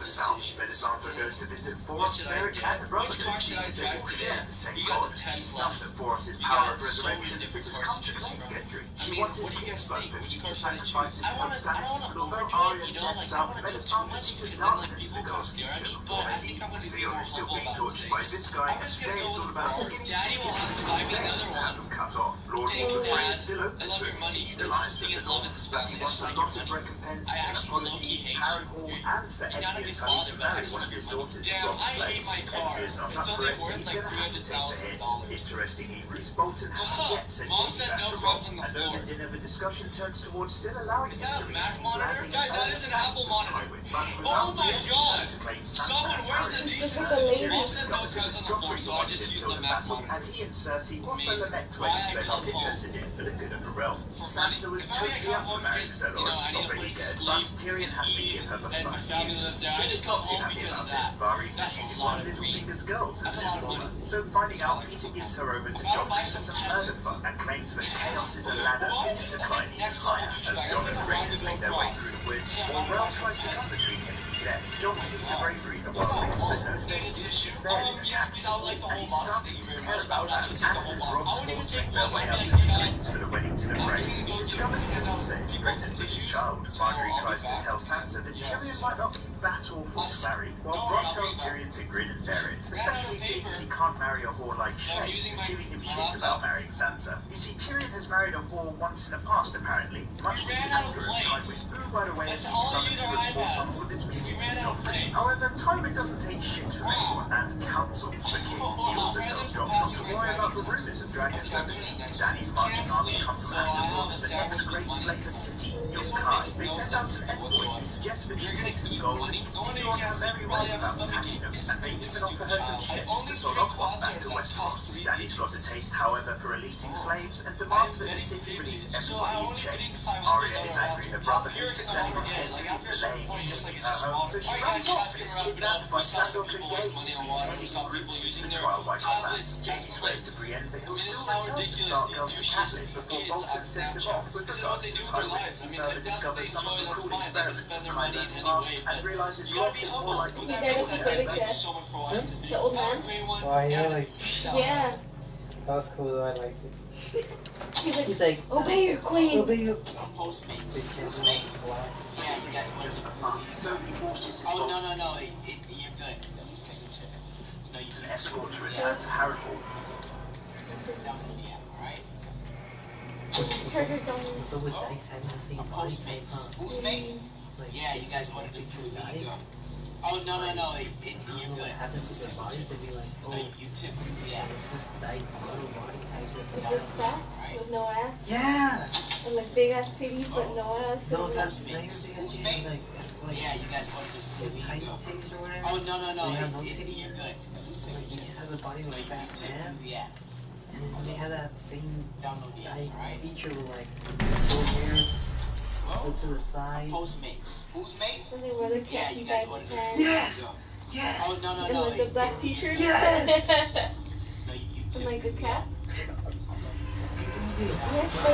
What should I get? Which car should I drive today? You got the Tesla. You got so many different cars to choose from. I mean, what do you guys think? Which car should I choose? I don't wanna overdo it, you know, like I don't wanna do too much because then like people kind of stare at me. But I think I'm gonna be more humble about it today. I'm just gonna go with a Ferrari. Daddy will have to buy me another one. Thanks, Dad. I love your money. There's this thing is love in this family. I just like your money. I actually low-key hate you. You're not a good father, but I just love your money. Damn, I hate my car. It's only worth like $300,000. Mom said no crumbs on the floor. Is that a Mac monitor? Guys, that is an Apple monitor. Oh my god! Someone, where's the decency? Mom said no crumbs on the floor, so I just used the Mac monitor. Amazing. Why I come home? For money. It's not like I come home because, you know, I need a place to sleep and eat, and my family lives there. I just come home because of that. That's a lot of green. That's a lot of money. So finding out, Peter gives her over to Gotta buy some peasants. and claims that chaos is a ladder What? into That's like next level douchebag. That's like a line to go across. So I wanna buy some peasants. John sees a bravery that What while about things what? that knows Need a tissue? Yes, please. I would like the whole he box. started Thank you to very care much. I would about actually that, take the whole and box. as I wouldn't even take their one. way I'd up be the like, gates for the wedding to the I'm grave, just gonna go he to discovers hand out Tyrion people some pregnant with his tissues. child. So Marjorie I'll be tries to back. tell Sansa that Yeah, Tyrion so might not be that awful to marry, while Don't worry, Bronn I'll tells bring it back. Tyrion to grin and bear it, Ran out of especially seeing paper. as he can't marry a whore like So I'm Shay, using who's giving him my shit laptop. about marrying Sansa. You see, Tyrion has married a whore once in the past, apparently, much to We the ran out of anger of planes. Tywin, who, by the way, Let's has all been use summoned our to report on iPads. all of this We meeting ran in the out of office. planes. However, Tywin doesn't take shit from Wow. anyone and counsels the king. He Wow, also present tells for Jon not passing to my worry about the dragon test. rumors of dragons Okay, I'm doing overseas. it next Danny's week. marching Can't army sleep, come to so I Hasselhoff, have a the sandwich next with great money Slaker inside. city, This Yunkai. one makes They no send out sense to an me envoy whatsoever. who suggests that she You're gonna take some eat gold money? and No wonder continue you on can't her sleep. merry You way probably have a without stomach attacking ache. them, This and they even stupid offer her some child. I ships only to sort drink of water back to that costs Westeros. 3 Danny's got a liters. taste, however, for releasing Oh. slaves and I demands am that the very city release privileged. So I everybody in only drink chains. $500 Arya is angry water. her How brother pure for can the setting water on get? Like after a certain delaying point, and just like taking it's her just home, water. so she Alright guys, runs off chat's and gonna is wrap it up. kidnapped We by saw some Sandor people waste Clegane, money on who's water. We pretending saw he people refuses using the their trial by combat. tablets as Jaime swears to plates. Brienne that I he'll mean, this still is how return to ridiculous these Starkville to douchiest Catelyn before kids Bolton on sends him off Snapchat. with This is regards what they to do with their Tywin. lives. I mean, Further if that's what they discovers some enjoy, of the that's cool fine. They can experiments spend of their money in Qyburne's any past way, and but realizes you gotta be Robb is more humble. like With He that got being a said, guys, pathetic thank you test. so much for watching this The video. old Have man? a great one. Why, yeah, and like, peace out. Yeah. that was cool though, I liked it. He's like, obey your queen. Obey your Postmates. Big Who's Ken, me? wow. Yeah, you guys want to So he forces his Oh, boss no. You're good. Let me take it to No, you and can escort to Yeah. return to Harrenhal. Download the app, alright? Turner's on. What's up with Dice having the same body type, Postmates. huh? Who's me? Like, Yeah, you it's guys like wanted to every do two it. There guys, you go. Oh, no. I You're don't know good. what happens with their bodies, they'd be like, oh, No, you tip the app. it's just Dice little body type. Like just fat with no ass. Yeah! And like big ass titties but no ass. No, And that's like, not even big Who's as me? shit, like, it's like, Yeah, you guys wanted to do the it. tight There you go. titties or whatever. Oh, no. They have no You're titties. good. Let me take Like, it he to just has a body No, like you fat tip man. the app. And then they have that same Download the app, like alright? feature with like short hairs, Well, go to the side. Postmates. Who's me? and they wear the Yeah, khaki you guys baggy wanted to pants. Yes! Yes! Oh, no. And like the black t-shirt. Yes! No, you And tip like a the cap. app. Yes, but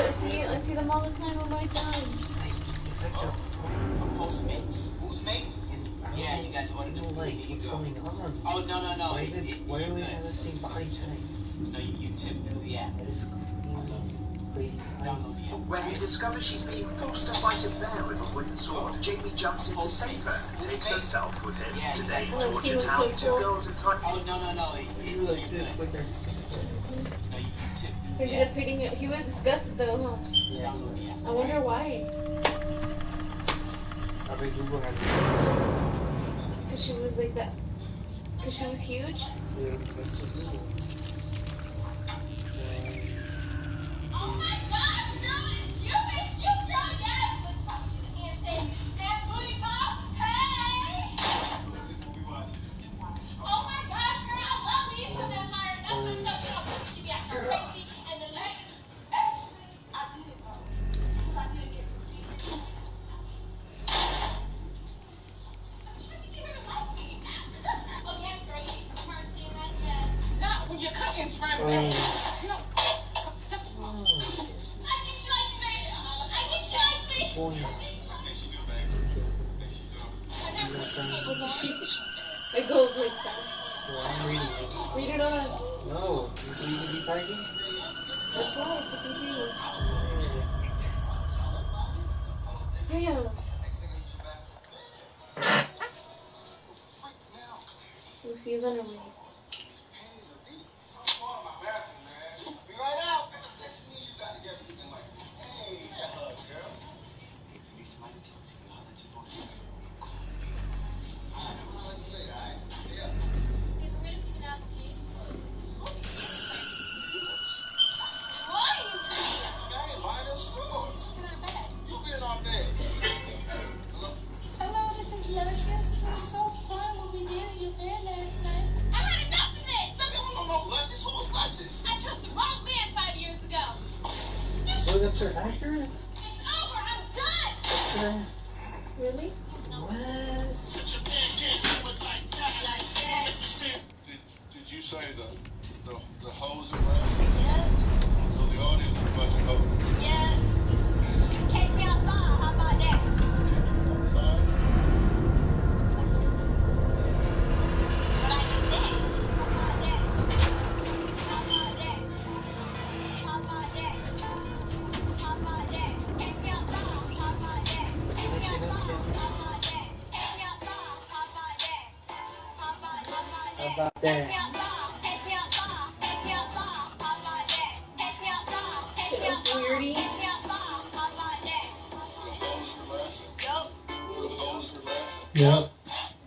I see them all the time on my time. Like, it's like a Postmates. Who's me? Yeah, you guys wanted to know, do like, it. There you what's go. going on? Oh, no. Why do we have the same body type? No, you tip through the app. That is crazy Download times. the app. When he discovers she's being forced to fight a bear with a wooden sword, Jamie jumps in to save her and takes herself with him. Yeah, Today, Oh, Torture he was Town, so two cool. girls in time. Oh, no. You like this quicker. No, you tip through He the ended app. up hitting it. He was disgusted though, huh? Yeah. Download the app. I wonder why. I bet Google has Cause she was like that. Cause she was huge. it. Let's just Google. Oh my gosh, girl, it's you, girl, yes! Let's probably do the handshake. And booty pop, hey! Oh my gosh, girl, I love Lisa Vampire. That's the show, girl. She be acting crazy. And the next... point. I go like that. Well, I'm reading it. Read it on. No, you believe in be typing? That's why it's what you do. Yeah. Yeah. Lucy's on her way. Hello, this is Luscious. It was so fun what we did in your bed last night. I had enough of it! No, Luscious? Who was Luscious? I took the wrong man 5 years ago. Oh, that's her actor? It's over. I'm done. Really? What? Did you say the hoes are laughing? Yeah. So the audience is a bunch of hoes. Yeah. Take me outside. How about that? Outside? What is that? What I just said. How about that? How about that? How about that? How about that? Take me outside. How about that? Take me outside. How about that? Take me outside. How about that? How about that? How about Take that? me outside. Take me outside. Take me outside. How about that? Take me outside. Take me outside. Weirdy. Take me outside. How about that? The hoes were laughing. Yup. The hoes were laughing. Yup.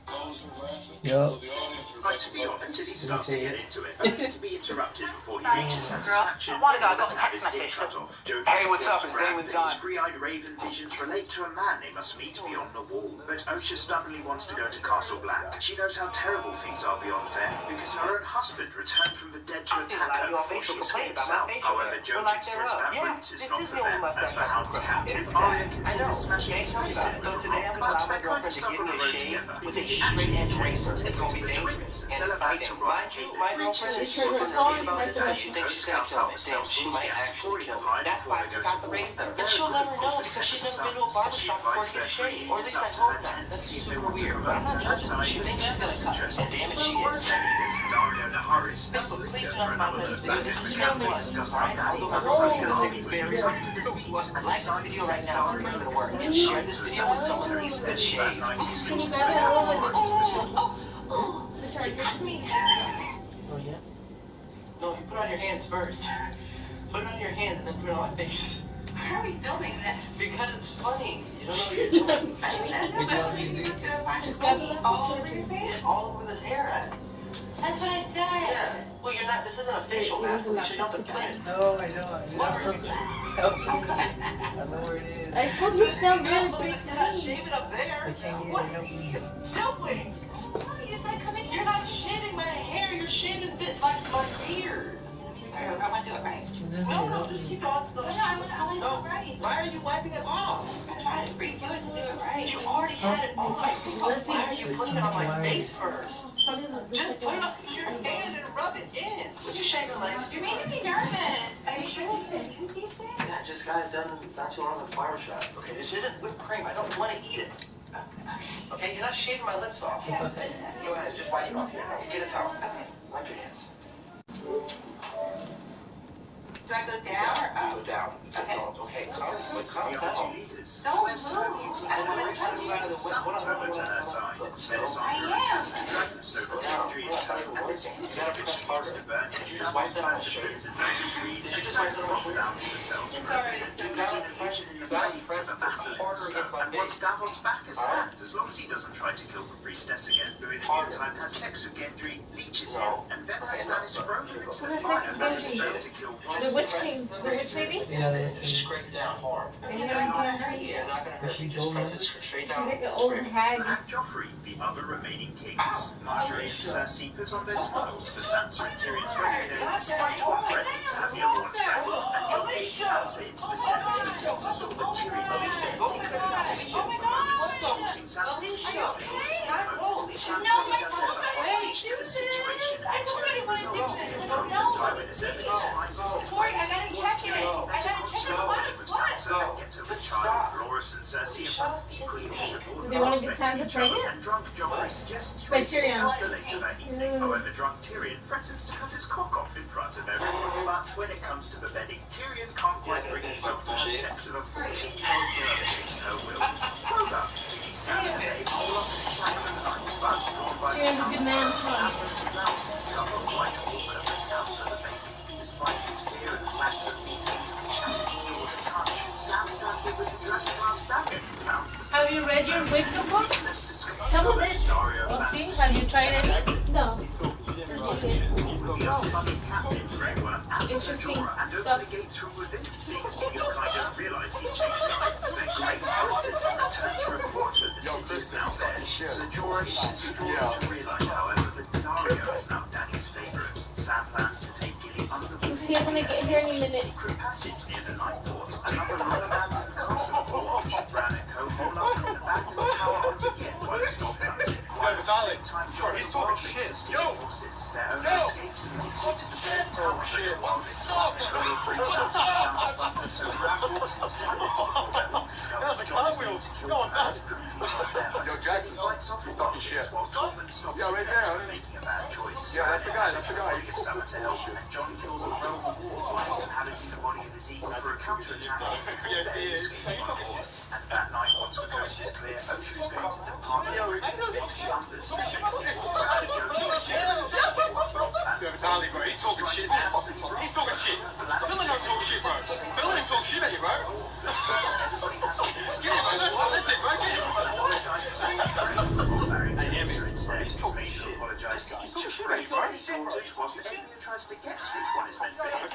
Hoes were laughing. Yup. So the audience were a Right bunch to of be on hoes. until he Did he starts to say get it? into it, only to be interrupted before he reaches Damn. satisfaction. A while ago I got a to have text his dick message cut that- off. Joe Hey, what's Jackson up? It's bragged Damon that his John. free-eyed raven visions relate to a man they must meet beyond the wall. But Osha stubbornly wants to go to Castle Black. She knows how terrible things are beyond there because her own husband returned from the dead to I've seen a attack lot her of you on before she Facebook escaped complain about my south. facial However, hair. Joe Or lack says thereof. that Yeah, route is this not is for the only them. mustache As for I Hound's grow. captain, It is Arya sad. I considers know. smashing Jay his told me face about in it. with So a today I'm rock. gonna But allow they're my kind of girlfriend to stuck give on me the a road shave together with because a he G-rated actually anti-rage intends to bird. They take call her me to the dangerous ruins and and sell her back to fighting. Rob Mind and you, Caitlin. my Reaches girlfriend is They turned super her nervous on about like it the because left. she thinks she's Coast gonna can't kill help me. herself, She so might she has to actually pour in kill the me. pie That's before why they she go got to the war. razor. And But very she'll good never for know the because she's second never been to a sons. barber She shop before invites to get their a three shave. Or at leaders least I up to hope her not. tent to That's see if they super want to weird. come But over I'm to not her judging. side She and thinks she's together gonna lose cut me. interest. And damn it, Well, she one is. of their leaders, Dario Naharis, does Facebook, please linger do for not find my another look video. back This at is the not camp to fun, discuss how alright? Danny's Although my outside girlfriend's the gonna say army it's when very he's ready to rude. defeat and Like this decide to video set right now. Dario It's not on gonna work. the And share this to video with someone who needs a good assassinate shave. that night he's Can you leads to grab a that roll in forest the vision. The transmission? Oh, yeah? No, you put it on your hands first. Put it on your hands and then put it on my face. Why are we filming this? Because it's funny. You don't know what you're doing. What do you want me to do? Just grab the left All over charger. your face? All over this hair. That's what I said. Yeah. Well, you're not. This isn't a facial It was mask. a You lot should know the sexy plan. No, I don't. What were you Help me. I know where it is. I told you it's down there 3 times. Shave it up there. I can't get it. Help me. Doing? You're not shaving my hair. You're shaving this, like my beard. I want to do it right. She doesn't No, help just me. keep on. No, I want to do it right. Why are you wiping it off? I'm trying to freak you into do it right. You already had it on. Why are you putting it on my face first? It's probably the Just second put it one. on your hand and rub it in. Would you shave your legs? You're making me nervous. Are you sure it's interesting? Yeah, I just got it done not too long in the barber shop. Okay, this isn't whipped cream. I don't want to eat it. Okay, you're not shaving my lips off. Go ahead, just wipe it off. Get a towel. Okay, wipe your hands. Do I go down or up? Go down. Okay, calm down. The other two leaders. Don't Where's her move. beauty I and don't the know races? Summons over to her side. Melisandre returns to Dragonstone with Gendry in tow, and it's hinted that she needs to burn him. Davos perseveres and knows Reed, and Stannis pops down to the cells for a visit. He's seen a vision in the flames of a battle in the snow, and wants Davos back as hand, as long as he doesn't try to kill the priestess again, who in the meantime has sex with Gendry, leeches him, and then has Stannis thrown him into the Who has fire sex with as a Gendry? spell to kill Robb. The witch king, the witch lady? Yeah, that's me. Scrape down hard. They have Gendry. Yeah, not gonna But hurt you. she's Just old, press man. it straight She's down. like an old hag. And Joffrey, the other remaining kings. Marjorie and Cersei put on their smiles for Sansa and Tyrion's wedding day, despite one threatening to have the other one strangled. And Jon leads Sansa into the Senate and tells us all that Tyrion declared not his skill for moment, forcing Sansa to yield in order to be clothed. Sansa is as ever hostage to the situation, and Tyrion resolves to confront the tyrant as evidence rises his ways. He wants to make a better consular with Sansa. also then get to child. Loris and Cersei are both equally miserable. They want to get Sansa pregnant? And drunk Joffrey suggests By Tyrion. Sansa later that evening. However, drunk Tyrion threatens to cut his cock off in front of everyone. But when it comes to the bedding, Tyrion can't quite bring himself to have sex with a 14-year-old girl against her will. However, Sam and Dave all up in a shack for the night, but drawn by Tyrion's a good man. Sam reaches out to discover White Walker has come for the baby. Despite his fear and the fact that these things can shatter steel with a touch, Sam stabs it with the dragon glass dagger he found. Have you read your wisdom book? Some of it. Oh, see? Have you tried it? No. Interesting stuff. The gates from within. Seems to kind of realize he's changed sides. Then great hunters return to report that the city is now theirs. So Jorah is distraught to realize, however, that Dario is now Dany's favorite. Sam plans to take Gilly under the We'll see if I'm gonna get here any minute. secret passage near the Night Fort. Another unabandoned castle will watch. Bran and Co. hole up in an abandoned tower on the Gin while it's not planted. While at the same time, Jon and Wildlings are stealing horses. Their owner escapes and leads into the same tower for the Wildlings. Only freaks out to the sound of thunder, so Bran walks inside it before they're all discovered. Jon is going to kill the man to prove he's not there, but instead he fights off his Wildlings while Tormund stops him from making a bad choice. Yeah, that's the guy, that's the guy. He gives Summer to help, and Jon kills a rogue war while he's inhabiting the body of his eagle for a counterattack before they escape on a horse. And that night, once the coast is clear, Ocean's going to depart and bring to what he numbers. Vitaly, bro, he's talking shit. He's talking shit. Billy don't talk shit, bro. Billy don't talk shit at you, bro. Get it, bro. Listen, bro, get it. He's talking shit. Apologise to each of Frey's daughters whilst Emily tries to guess which one is meant for him.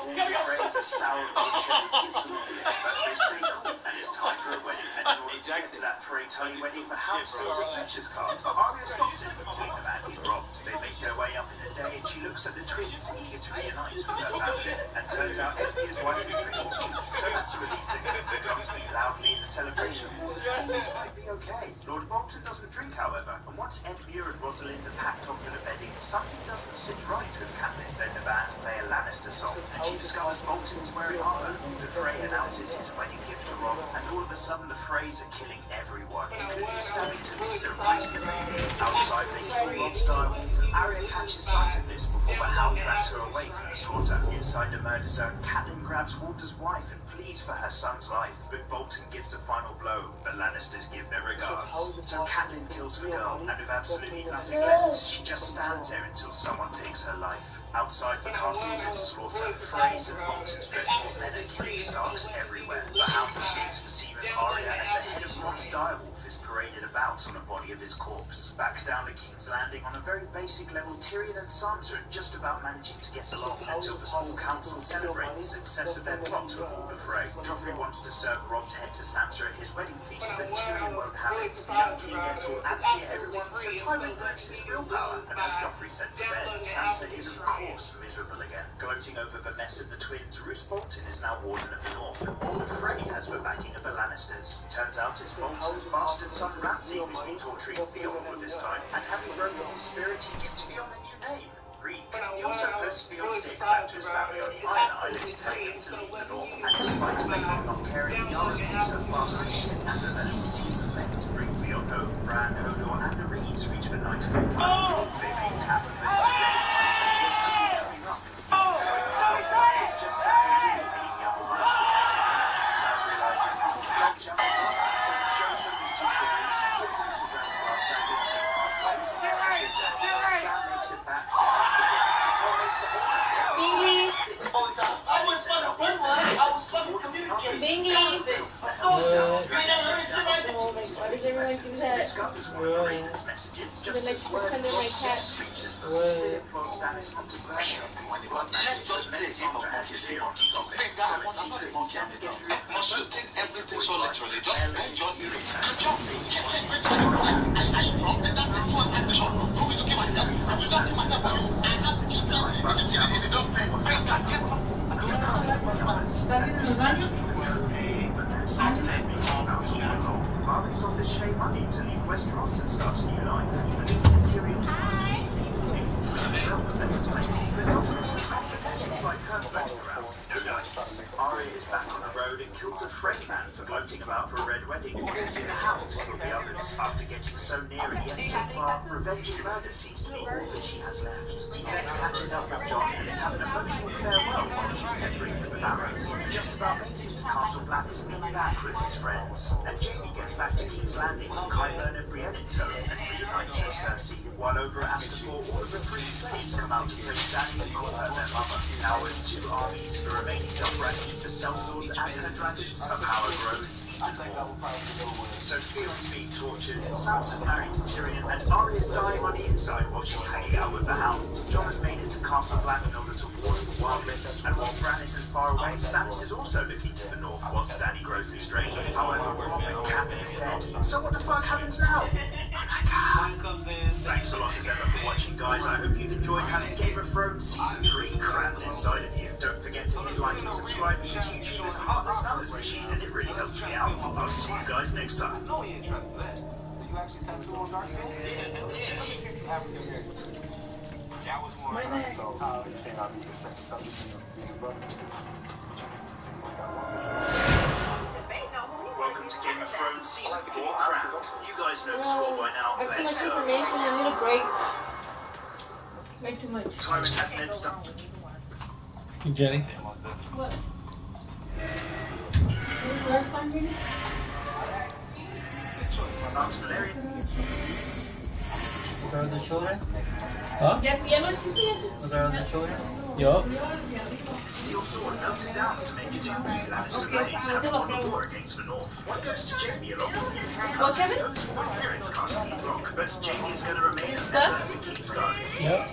Frey's a sour bitch and gives them a lick, but they stay cool and it's time for a wedding. And in order to get to that Frey tiny wedding, the hound steals a pictures card. Arya stops him from killing the man he's robbed. They make their way up in a day and she looks at the twins eager to reunite with her family. And turns out Emily is wife is pretty cute, so that's a relief thing. The drums beat loudly in the celebration hall and things might be okay. Lord Bolton doesn't drink, however, and once Ed Muir and Rosalind are packed off for the bedding, something doesn't sit right with Catelyn. Then the band play a Lannister song, and she discovers Bolton's wearing armor. The Frey announces his wedding gift to Robb, and all of a sudden the Freys are killing everyone, including stabbing Talisa right in the baby. Outside they kill Robb's direwolf, and Arya catches sight of this before the hound drags her away from the slaughter. Inside the murder zone, Catelyn grabs Walder's wife and pleads for her son's life, but Bolton gives the final blow. The Lannisters give their regards. So Catelyn kills the girl, and with absolutely nothing left, she just stands there until someone takes her life. Outside the castle is slaughter. Freys and Bolton's dreadful men are killing Starks everywhere. The hound escapes the seaman Arya as the head of Robb's direwolf is paraded about on the body of his corpse. Back down to King's Landing, on a very basic level, Tyrion and Sansa are just about managing to get along until the small council celebrate the success of their plot to avoid the fray. Joffrey wants to serve Robb's head to Sansa at his wedding feast, but Tyrion won't have it. The young king gets all antsy at everyone, so Tywin breaks his real power, and as Joffrey sent to bed, Sansa is of course miserable again. Gloating over the mess of the twins, Roose Bolton is now Warden of the North, and all of Frey has the backing of the Lannisters. Turns out it's Bolton's bastard son Ramsay who's been torturing Theon all this time, and having broken his spirit, he gives Theon a new name, Reek. He also puts Theon's dick back to his family on the Iron Islands, telling him to leave the North, and despite Theon not caring, Yara keeps her fast as shit, and the elite team of men to bring Theon home. Bran, Hodor, and the Reeds reach the Night Fort. They make happen with the day. It's just Sam and Gilly leading the other one. Sam realizes this is John Chapman, so he shows them the secret rooms and gives him some dragon glass daggers and pathways and gets a picture. Sam makes it back to tell Maester Aemon. Bingley! I was fucking communicating. Bingley! Oh my god, does everyone do that? Discovers one of the Raven's messages They just like as to word pretend they're my cat. Instead of Lord Stannis not to burn him. Melisandre has his ear on the topic, so it's secret he can't get through. Everything so literally. Just enjoy it. Marley's off his shame money to leave Westeros and start a new life. He believes Tyrion to a better place. But not with his complications like her background. No dice. Arya is back back on the road and kills a friend man for gloating about for a red wedding, forcing the hound to kill the others. After getting so near and yet so far, revenge and murder seems to be all that she has left. Ned catches up with John and they have an emotional farewell while she's peppering him with arrows. He just about makes it to Castle Black to meet back with his friends. And Jamie gets back to King's Landing with Qyburn and Brienne in tow and reunites with Cersei. While over at Astapor, all of the freed slaves come out to praise Dany and call her their mother. Now with 2 armies, the remaining Dothraki, the sellswords and her dragons, her power grows even more. Sophia's being tortured, Sansa's married to Tyrion, and Arya's dying on the inside while she's hanging out with the Hound. Jon has made it to Castle Black in order to warn the wildlings, and while Bran isn't far away, Stannis is also looking to the north whilst Dany grows estranged. However, Robb and Captain are dead. So what the fuck happens now? Oh my god. Thanks a lot as ever for watching, guys. I hope you've enjoyed having Game of Thrones Season 3 crammed inside of you. Don't forget to hit like and subscribe because YouTube is a heartless numbers machine and it really helps me out. I'll see you guys next time. No, he ain't trying to do that. You actually tattoo on dark skin? Yeah. African American. Yeah, I was more. My neck. So how are you saying I'll be your second cousin to your brother? Welcome to Game of Thrones Season 4 Crowned. You guys know the score by now. I have too Let's much go. information. I need a break. Way too much. Tyrant has Ned Stark. Jenny. What? Work on you? Was there other children? Huh? Ya no existe ese. Was there other children? Yup. Steel sword melted down to make it two Lannister blades and won the war against the North. One goes to Jamie along with new haircut and goes to one parents Castle Rock, but Jamie is going to remain a member of the Kingsguard. Yep.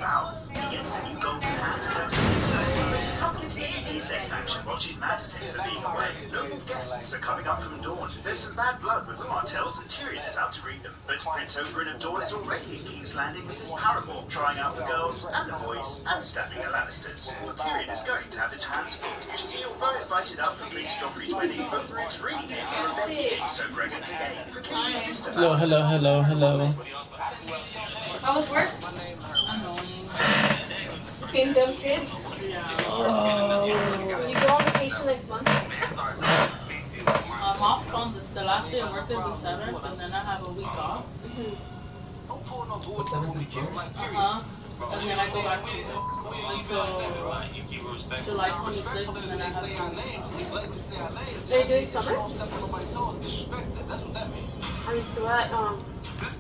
He gets a new golden hand to go to see Cersei, but he's not getting any incest action while she's mad at him for being away. Noble guests are coming up from Dawn. There's some bad blood with the Martells and Tyrion is out to greet them, but Prince Oberyn of Dawn is already in King's Landing with his paramour, trying out the girls and the boys and stabbing the Lannisters. Well, Tyrion is going to have his hands full. You see, although invited out for Prince Joffrey's wedding, Oberyn's really here for revenge against Sir Gregor Clegane for killing his sister. Hello, hello, hello, hello. How was work? Annoying. Same dumb kids. Yeah. You go on vacation next month. I'm off on this. The last day of work is the 7th, and then I have a week off. The 7th of June? And then I go back to work until July 26th, and then I have 2 weeks off. Are you doing summer? Are you still at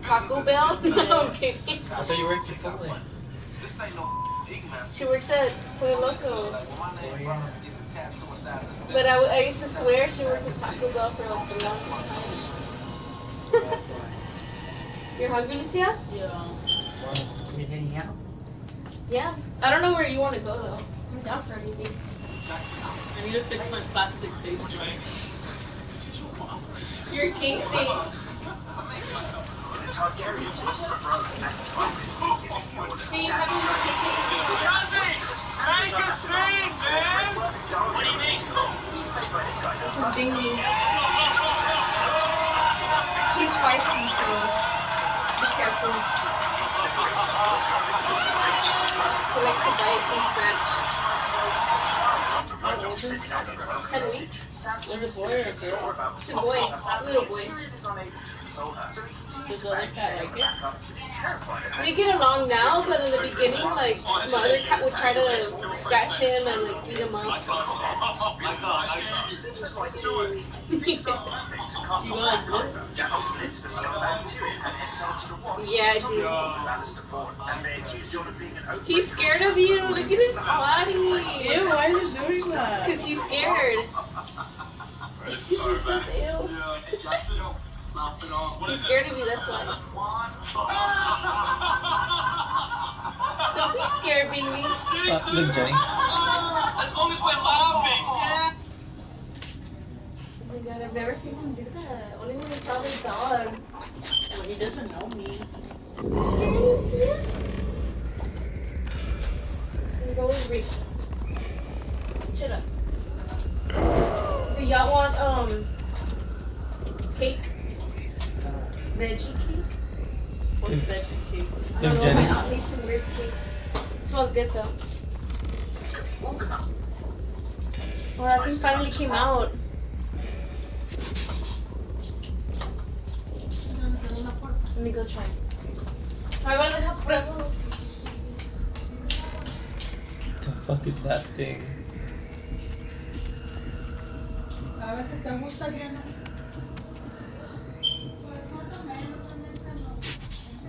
Taco Bell? No, I'm kidding. I thought you worked at Chipotle. She works at Pollo Loco. Oh, yeah. But I used to swear she worked at Taco Bell for like the longest time. You're hungry, Lucia? Yeah. We hanging out? Yeah. I don't know where you want to go though. I'm down for anything. I need to fix my plastic face. Your cake face. Targaryens lost the throne and Tywin giving you orders. Hey, how do you want cake face? Make a scene, man! What do you mean? He's played by this guy. This is Dingy. He's feisty, so be careful. He likes to bite and scratch. How old is he? 10 weeks. Is it a boy or a girl? It's a boy. It's a little boy. Does the other cat like it? They get along now, but in the beginning, like, my other cat would try to scratch him and, like, beat him up. You go like this? Yeah, I do. He's scared of you. Look at his body. Ew, why are you doing that? Because he's scared. He's just ew. He's scared of you, that's why. Don't be scared, babies. Look, Jenny. As long as we're laughing, yeah. Oh my god, I've never seen him do that. Only when I saw the dog. Well, he doesn't know me. You're scared, Lucia? Then go with Rick. Shut up. Do y'all want, cake? Veggie cake? What's veggie cake? I Look, don't know, Jenny. my aunt made some weird cake. It smells good though. Well, that thing finally came out. Let me go try. The fuck is that thing?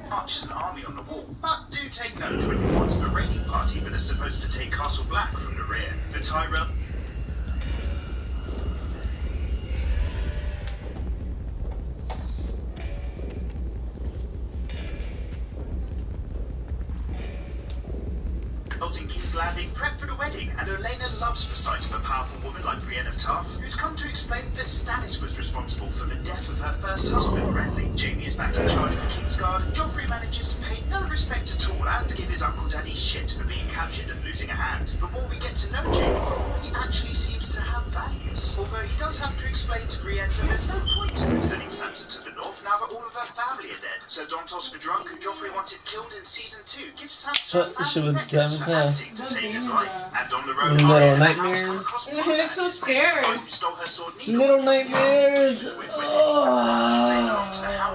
Marches an army on the wall. But do take note when you watch the raiding party that is supposed to take Castle Black from the rear. The Tyrell. In King's Landing prep for the wedding, and Elena loves the sight of a powerful woman like Brienne of Tarth, who's come to explain that Stannis was responsible for the death of her first husband, Renly. Jamie is back in charge of the Kingsguard. Joffrey manages to pay no respect at all and give his Uncle Daddy shit for being captured and losing a hand. The more we get to know Jamie, the more he actually seems to have values. Although he does have to explain to Brienne that there's no point in returning Sansa to the north now that all of her family are dead. So Dontos the drunk who Joffrey wanted killed in season 2 gives Sansa a She was family dumb as hell. to save his life. And on the road, Little nightmares. He looks so scared. Little nightmares. Oh,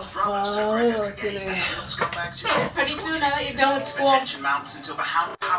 fuck. How do you feel now that you're done with school?